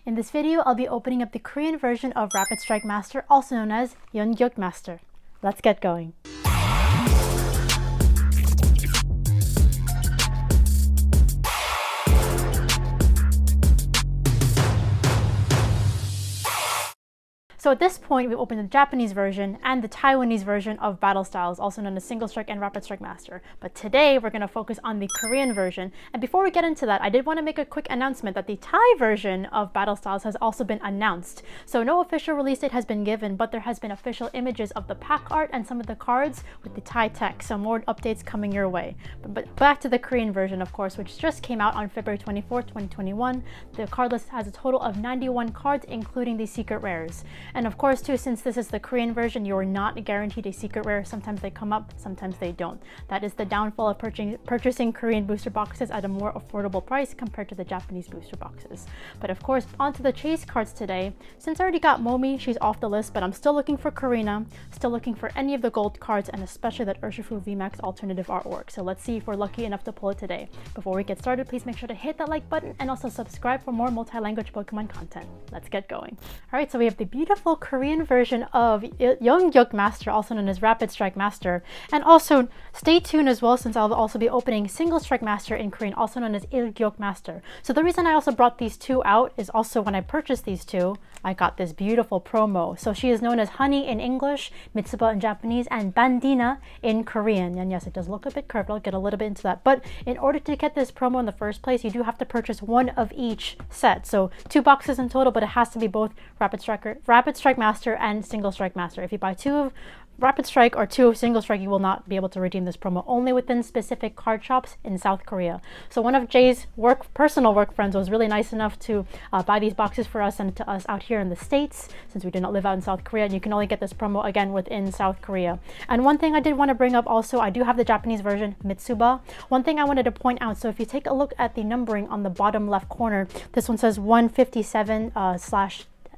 In this video, I'll be opening up the Korean version of Rapid Strike Master, also known as Yeongyeok Master. Let's get going. So at this point, we've opened the Japanese version and the Taiwanese version of Battle Styles, also known as Single Strike and Rapid Strike Master. But today, we're going to focus on the Korean version. And before we get into that, I did want to make a quick announcement that the Thai version of Battle Styles has also been announced. So no official release date has been given, but there has been official images of the pack art and some of the cards with the Thai text. So more updates coming your way. But back to the Korean version, of course, which just came out on February 24th, 2021. The card list has a total of 91 cards, including the secret rares. And of course, too, since this is the Korean version, you are not guaranteed a secret rare. Sometimes they come up, sometimes they don't. That is the downfall of purchasing Korean booster boxes at a more affordable price compared to the Japanese booster boxes. But of course, onto the chase cards today. Since I already got Momi, she's off the list, but I'm still looking for Karina, still looking for any of the gold cards, and especially that Urshifu VMAX alternative artwork. So let's see if we're lucky enough to pull it today. Before we get started, please make sure to hit that like button and also subscribe for more multi-language Pokemon content. Let's get going. All right, so we have the beautiful Korean version of Yeongyeok Master, also known as Rapid Strike Master. And also, stay tuned as well, since I'll also be opening Single Strike Master in Korean, also known as Ichigeki Master. So the reason I also brought these two out is also when I purchased these two, I got this beautiful promo. So she is known as Honey in English, Mitsuba in Japanese, and Bandina in Korean. And yes, it does look a bit curved. I'll get a little bit into that. But in order to get this promo in the first place, you do have to purchase one of each set. So 2 boxes in total, but it has to be both Rapid Strike Master and Single Strike Master. If you buy 2 of Rapid Strike or 2 of Single Strike, you will not be able to redeem this promo, only within specific card shops in South Korea. So one of Jay's personal work friends was really nice enough to buy these boxes for us and to us out here in the States, since we do not live out in South Korea, and you can only get this promo again within South Korea. And one thing I did want to bring up also, I do have the Japanese version, Mitsuba. One thing I wanted to point out, so if you take a look at the numbering on the bottom left corner, this one says 157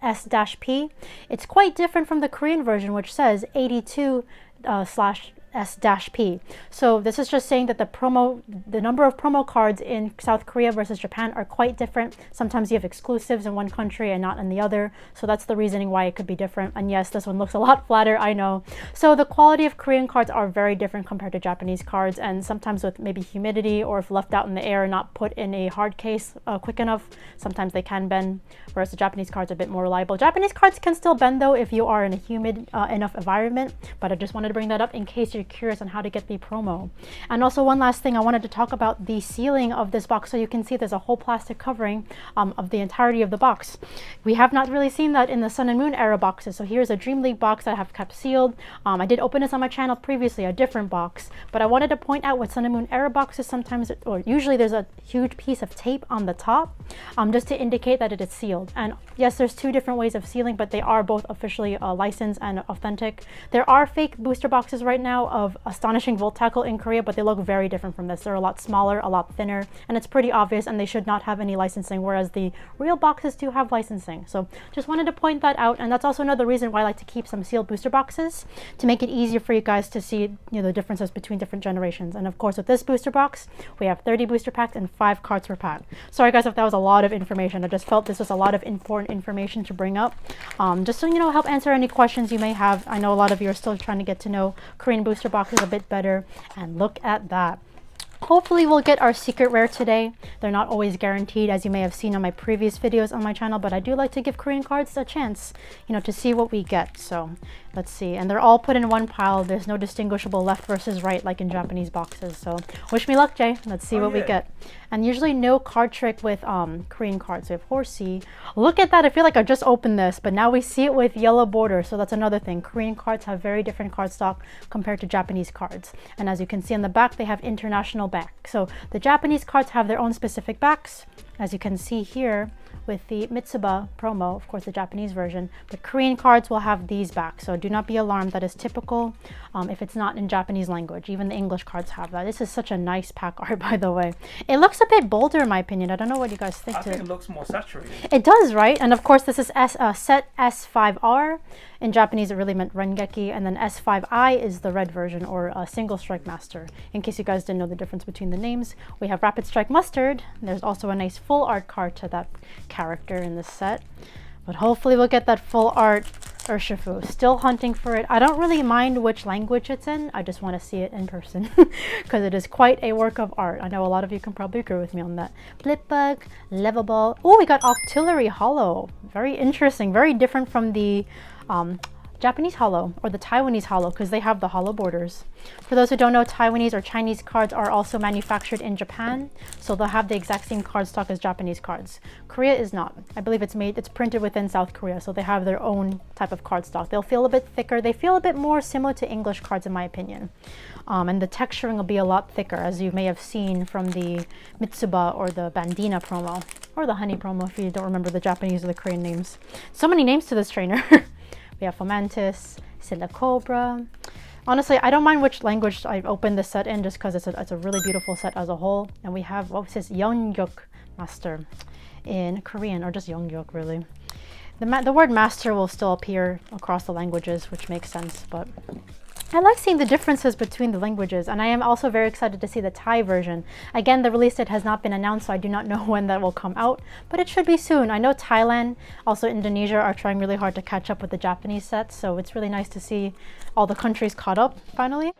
/S-P. It's quite different from the Korean version, which says 82 /S-P. So this is just saying that the number of promo cards in South Korea versus Japan are quite different. Sometimes you have exclusives in one country and not in the other. So that's the reasoning why it could be different. And yes, this one looks a lot flatter, I know. So the quality of Korean cards are very different compared to Japanese cards, and sometimes with maybe humidity or if left out in the air, not put in a hard case quick enough, sometimes they can bend, whereas the Japanese cards are a bit more reliable. Japanese cards can still bend though if you are in a humid enough environment, but I just wanted to bring that up in case you're curious on how to get the promo. And also one last thing, I wanted to talk about the sealing of this box. So you can see there's a whole plastic covering of the entirety of the box. We have not really seen that in the Sun and Moon era boxes. So here's a Dream League box that I have kept sealed. I did open this on my channel previously, a different box, but I wanted to point out with Sun and Moon era boxes, sometimes or usually there's a huge piece of tape on the top just to indicate that it is sealed. And yes, there's 2 different ways of sealing, but they are both officially licensed and authentic. There are fake booster boxes right now of Astonishing Volt Tackle in Korea, but they look very different from this. They're a lot smaller, a lot thinner, and it's pretty obvious, and they should not have any licensing, whereas the real boxes do have licensing. So just wanted to point that out, and that's also another reason why I like to keep some sealed booster boxes, to make it easier for you guys to see the differences between different generations. And of course, with this booster box, we have 30 booster packs and 5 cards per pack. Sorry guys if that was a lot of information. I just felt this was a lot of important information to bring up, just to help answer any questions you may have. I know a lot of you are still trying to get to know Korean booster boxes a bit better, and look at that. Hopefully we'll get our secret rare today. They're not always guaranteed, as you may have seen on my previous videos on my channel, but I do like to give Korean cards a chance, to see what we get. So let's see. And they're all put in one pile. There's no distinguishable left versus right like in Japanese boxes. So wish me luck, Jay. Let's see what we get. And usually no card trick with Korean cards. We have Horsey. Look at that. I feel like I just opened this, but now we see it with yellow border. So that's another thing. Korean cards have very different card stock compared to Japanese cards. And as you can see on the back, they have international back. So the Japanese cards have their own specific backs, as you can see here with the Mitsuba promo, of course the Japanese version. The Korean cards will have these backs, so do not be alarmed. That is typical if it's not in Japanese language. Even the English cards have that. This is such a nice pack art, by the way. It looks a bit bolder in my opinion. I don't know what you guys think. I think it looks more saturated. It does, right? And of course this is set S5R. In Japanese it really meant Rengeki, and then S5I is the red version, or Single Strike Master. In case you guys didn't know the difference between the names, we have Rapid Strike Mustard. There's also a nice full art card to that character in this set. But hopefully we'll get that full art Urshifu. Still hunting for it. I don't really mind which language it's in. I just want to see it in person because it is quite a work of art. I know a lot of you can probably agree with me on that. Blipbug, Levelball. Oh, we got Octillery Hollow. Very interesting. Very different from the Japanese hollow or the Taiwanese hollow because they have the hollow borders. For those who don't know, Taiwanese or Chinese cards are also manufactured in Japan, so they'll have the exact same card stock as Japanese cards. Korea is not. I believe it's printed within South Korea, so they have their own type of card stock. They'll feel a bit thicker. They feel a bit more similar to English cards in my opinion. And the texturing will be a lot thicker, as you may have seen from the Mitsuba or the Bandina promo, or the Honey promo if you don't remember the Japanese or the Korean names. So many names to this trainer. We have Fomantis, Cobra. Honestly, I don't mind which language I open this set in just because it's a really beautiful set as a whole. And we have, what says Yeongyeok Master in Korean, or just Yeongyeok really. The word master will still appear across the languages, which makes sense, but I like seeing the differences between the languages, and I am also very excited to see the Thai version. Again, the release date has not been announced, so I do not know when that will come out, but it should be soon. I know Thailand, also Indonesia, are trying really hard to catch up with the Japanese sets, so it's really nice to see all the countries caught up finally.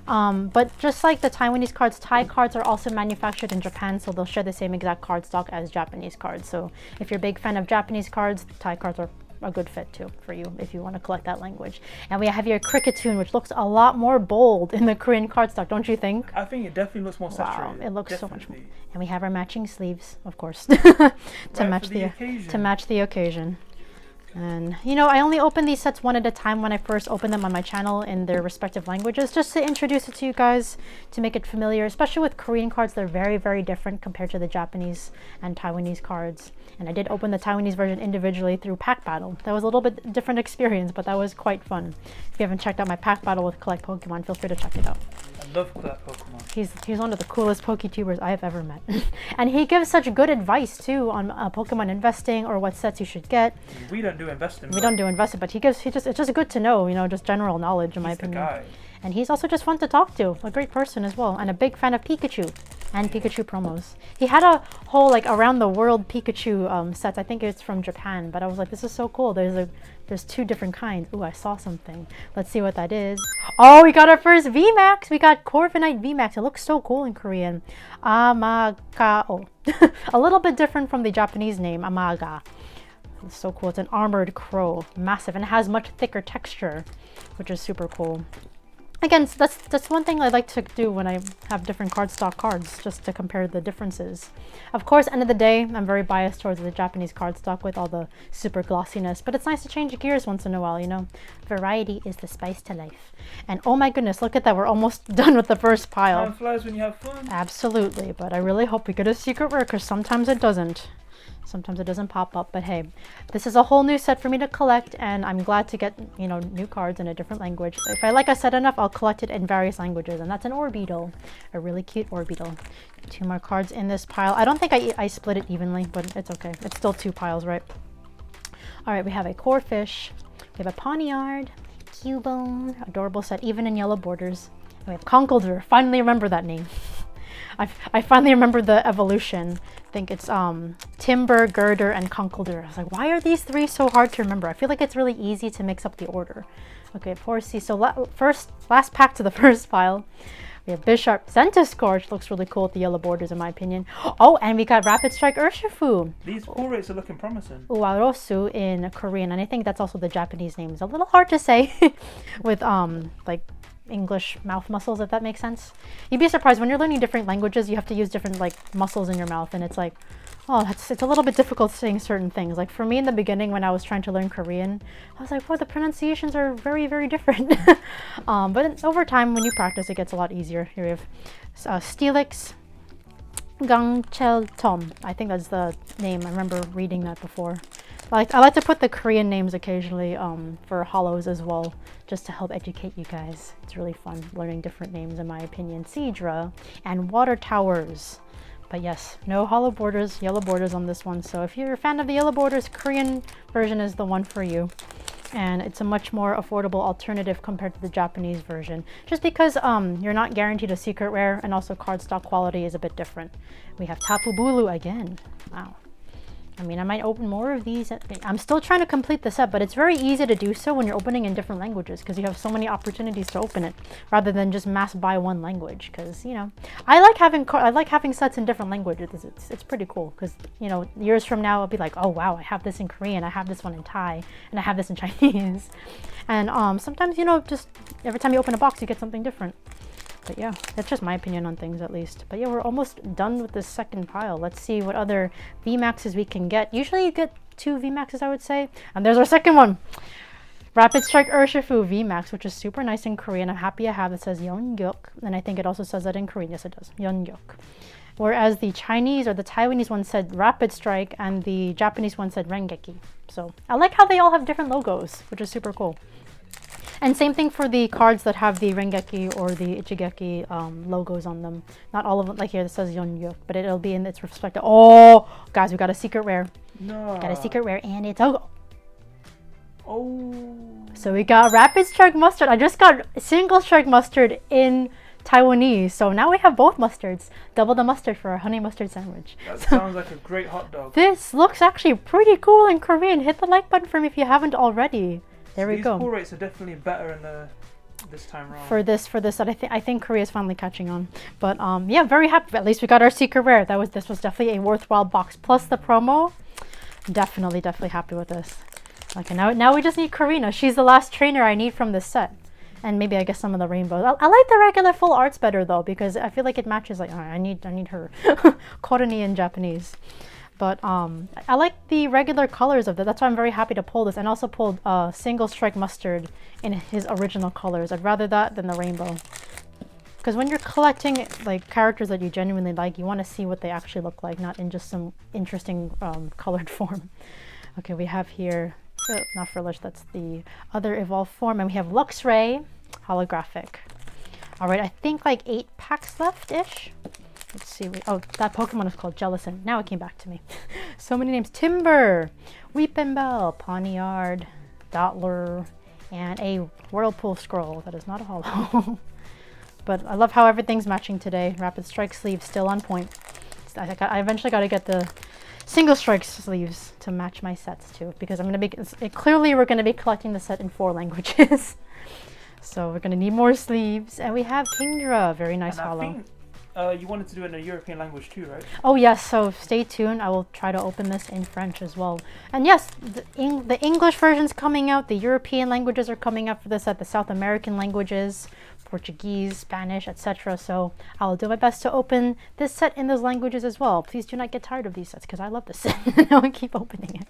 But just like the Taiwanese cards, Thai cards are also manufactured in Japan, so they'll share the same exact card stock as Japanese cards. So if you're a big fan of Japanese cards, Thai cards are a good fit too for you if you want to collect that language. And we have here Cricketune, which looks a lot more bold in the Korean cardstock, don't you think? I think it definitely looks more saturated. Wow, it looks so much more. And we have our matching sleeves, of course, to match the occasion. And you know, I only open these sets one at a time when I first open them on my channel in their respective languages, just to introduce it to you guys, to make it familiar. Especially with Korean cards, they're very, very different compared to the Japanese and Taiwanese cards. And I did open the Taiwanese version individually through Pack Battle. That was a little bit different experience, but that was quite fun. If you haven't checked out my Pack Battle with Collect Pokemon, feel free to check it out. I love Collect Pokemon. He's one of the coolest PokeTubers I have ever met. And he gives such good advice too on Pokemon investing or what sets you should get. We don't do investing. We don't do investing, but it's just good to know, you know, just general knowledge in my opinion. The guy. And he's also just fun to talk to, a great person as well, and a big fan of Pikachu and Pikachu promos. He had a whole like around the world Pikachu sets. I think it's from Japan, but I was like, this is so cool. There's two different kinds. Ooh, I saw something. Let's see what that is. Oh, we got our first VMAX. We got Corviknight VMAX. It looks so cool in Korean. Amagao. A little bit different from the Japanese name, Amaga. It's so cool. It's an armored crow, massive, and it has much thicker texture, which is super cool. Again, that's one thing I like to do when I have different cardstock cards, just to compare the differences. Of course, end of the day, I'm very biased towards the Japanese cardstock with all the super glossiness, but it's nice to change gears once in a while, you know? Variety is the spice to life. And oh my goodness, look at that, we're almost done with the first pile. Time flies when you have fun. Absolutely, but I really hope we get a secret rare, because sometimes it doesn't. Sometimes it doesn't pop up, but hey, this is a whole new set for me to collect, and I'm glad to get, you know, new cards in a different language. If I like a set enough, I'll collect it in various languages, and that's an Orbeetle, a really cute Orbeetle. 2 more cards in this pile. I don't think I split it evenly, but it's okay. It's still 2 piles, right? All right, we have a Corphish, we have a Pawniard, Cubone, adorable set, even in yellow borders. And we have Conkeldurr, finally remember that name. I finally remember the evolution. I think it's Timber, Girder, and Conkeldurr. I was like, why are these 3 so hard to remember? I feel like it's really easy to mix up the order. Okay, Horsey. So last pack to the first pile. We have Bisharp, Centiskorch looks really cool with the yellow borders in my opinion. Oh, and we got Rapid Strike Urshifu. These pull rates are looking promising. Uwarosu in Korean, and I think that's also the Japanese name. It's a little hard to say with like English mouth muscles, if that makes sense. You'd be surprised when you're learning different languages, you have to use different like muscles in your mouth, and it's like, oh, it's a little bit difficult saying certain things. Like for me in the beginning when I was trying to learn Korean, I was like, oh, the pronunciations are very, very different. But over time when you practice, it gets a lot easier. Here we have Steelix, Gangcheol-tom. I think that's the name. I remember reading that before. I like to put the Korean names occasionally for hollows as well, just to help educate you guys. It's really fun learning different names in my opinion. Seadra and Water Towers. But yes, no hollow borders, yellow borders on this one. So if you're a fan of the yellow borders, Korean version is the one for you. And it's a much more affordable alternative compared to the Japanese version. Just because you're not guaranteed a secret rare, and also cardstock quality is a bit different. We have Tapu Bulu again. Wow. I mean, I might open more of these. I'm still trying to complete the set, but it's very easy to do so when you're opening in different languages because you have so many opportunities to open it rather than just mass buy one language. Because, you know, I like having sets in different languages. It's pretty cool because, you know, years from now I'll be like, oh wow, I have this in Korean, I have this one in Thai, and I have this in Chinese. And sometimes, you know, just every time you open a box you get something different. But yeah, that's just my opinion on things at least. But yeah, we're almost done with this second pile. Let's see what other VMAXs we can get. Usually you get 2 VMAXs, I would say. And there's our second one. Rapid Strike Urshifu VMAX, which is super nice in Korean. I'm happy I have it. Says Yeongyeok. And I think it also says that in Korean. Yes, it does. Yeongyeok. Whereas the Chinese or the Taiwanese one said Rapid Strike and the Japanese one said Rengeki. So I like how they all have different logos, which is super cool. And same thing for the cards that have the Rengeki or the Ichigeki logos on them. Not all of them, like here, it says Yeongyeok, but it'll be in its respective. Oh, guys, we got a secret rare. No. Got a secret rare, and it's oh. Oh. So we got Rapid Strike Mustard. I just got Single Strike Mustard in Taiwanese, so now we have both mustards. Double the mustard for a honey mustard sandwich. That sounds like a great hot dog. This looks actually pretty cool in Korean. Hit the like button for me if you haven't already. There we go. These pull rates are definitely better in this time around. For this, I think Korea is finally catching on. But yeah, very happy. At least we got our secret rare. This was definitely a worthwhile box. Plus the promo, definitely happy with this. Okay, now we just need Karina. She's the last trainer I need from this set, and maybe I guess some of the rainbows. I like the regular full arts better though because I feel like it matches. Like I need her, Koroni in Japanese. But I like the regular colors of that. That's why I'm very happy to pull this, and also pulled Single Strike Mustard in his original colors. I'd rather that than the rainbow. Because when you're collecting like characters that you genuinely like, you want to see what they actually look like, not in just some interesting colored form. Okay, we have here, not Frillish, that's the other evolved form, and we have Luxray holographic. All right, I think like 8 packs left-ish. Let's see. Oh, that Pokemon is called Jellicent. Now it came back to me. So many names. Timber, Weepinbell, Pawniard, Dottler, and a Whirlpool Scroll. That is not a holo. But I love how everything's matching today. Rapid Strike sleeves still on point. I eventually got to get the Single Strike sleeves to match my sets too, because I'm going to be clearly we're going to be collecting the set in 4 languages. So we're going to need more sleeves. And we have Kingdra, very nice holo. You wanted to do it in a European language too, right? Oh yes, so stay tuned. I will try to open this in French as well. And yes, the English version's coming out. The European languages are coming up for this set. The South American languages, Portuguese, Spanish, etc. So I'll do my best to open this set in those languages as well. Please do not get tired of these sets because I love this set. I will keep opening it.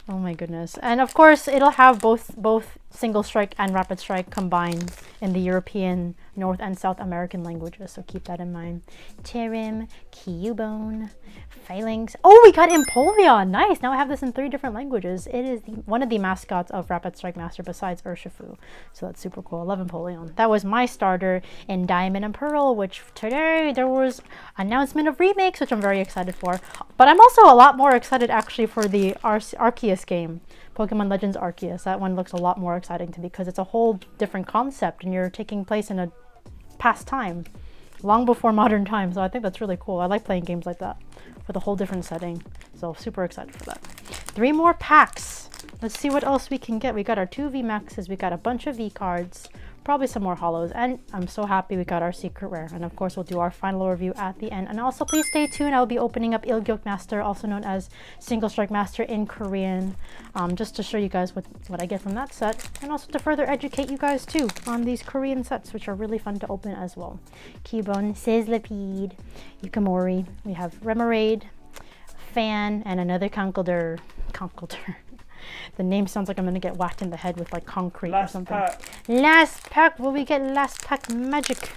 Oh my goodness. And of course, it'll have both Single Strike and Rapid Strike combined in the European, North and South American languages, so keep that in mind. Terim, Cubone, Phalanx. Oh, we got Empoleon! Nice! Now I have this in 3 different languages. It is one of the mascots of Rapid Strike Master besides Urshifu, so that's super cool. I love Empoleon. That was my starter in Diamond and Pearl, which today there was announcement of remakes, which I'm very excited for. But I'm also a lot more excited actually for the Arceus game. Pokemon Legends Arceus. That one looks a lot more exciting to me because it's a whole different concept and you're taking place in a past time, long before modern times. So I think that's really cool. I like playing games like that with a whole different setting. So super excited for that. 3 more packs. Let's see what else we can get. We got our 2 VMAXs. We got a bunch of V cards. Probably some more holos, and I'm so happy we got our secret rare. And of course we'll do our final review at the end. And also please stay tuned. I'll be opening up Yeongyeok, also known as Single Strike Master in Korean, just to show you guys what I get from that set, and also to further educate you guys too on these Korean sets, which are really fun to open as well. Cubone, Sizzlipede, Yukamori, we have Remoraid, Fan, and another Conkeldurr. The name sounds like I'm gonna get whacked in the head with like concrete or something. Last pack. Will we get last pack magic?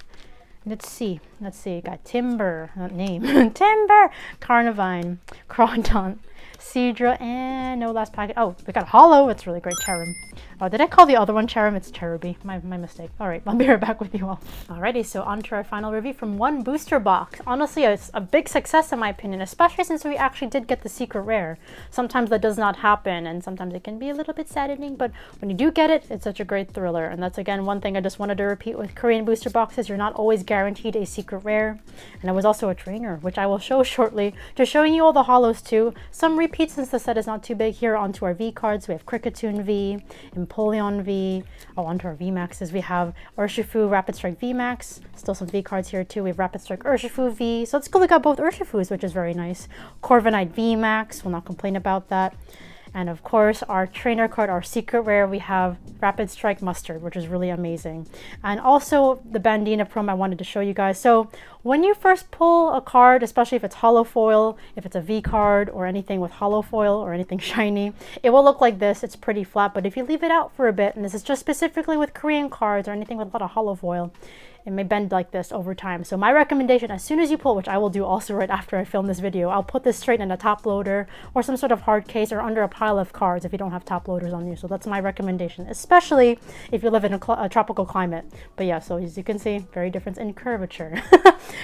Let's see. Got Timber. Name. Timber. Carnivine. Crawdont. Seadra, and no last packet. Oh, we got Holo. It's really great. Cherim. Oh, did I call the other one Cherim? It's Cherubi. My mistake. All right, I'll be right back with you all. Alrighty, so on to our final review from one booster box. Honestly, it's a big success in my opinion, especially since we actually did get the secret rare. Sometimes that does not happen, and sometimes it can be a little bit saddening, but when you do get it, it's such a great thriller. And that's again one thing I just wanted to repeat with Korean booster boxes. You're not always guaranteed a secret rare. And I was also a trainer, which I will show shortly, just showing you all the holos too. Some repeat since the set is not too big. Here onto our V cards, we have Kricketune V, Empoleon V. Oh, onto our V Maxes, we have Urshifu Rapid Strike V Max. Still some V cards here too. We have Rapid Strike Urshifu V. So it's cool we got both Urshifus, which is very nice. Corviknight V Max, will not complain about that. And of course, our trainer card, our secret rare, we have Rapid Strike Mustard, which is really amazing. And also the Bandina promo I wanted to show you guys. So when you first pull a card, especially if it's hollow foil, if it's a V card or anything with hollow foil or anything shiny, it will look like this. It's pretty flat, but if you leave it out for a bit, and this is just specifically with Korean cards or anything with a lot of hollow foil, it may bend like this over time. So my recommendation, as soon as you pull, which I will do also right after I film this video, I'll put this straight in a top loader or some sort of hard case or under a pile of cards if you don't have top loaders on you. So that's my recommendation, especially if you live in a tropical climate. But yeah, so as you can see, very different in curvature.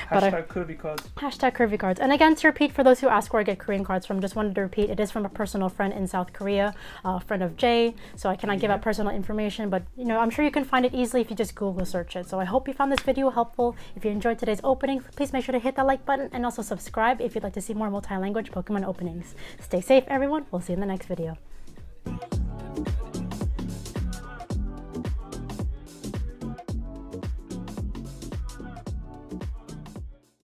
Hashtag curvy cards. Hashtag curvy cards. And again, to repeat, for those who ask where I get Korean cards from, just wanted to repeat, it is from a personal friend in South Korea, a friend of Jay. So I cannot give out personal information, but you know, I'm sure you can find it easily if you just Google search it. So I hope you found this video helpful. If you enjoyed today's opening, please make sure to hit that like button and also subscribe if you'd like to see more multi-language Pokemon openings. Stay safe, everyone. We'll see you in the next video.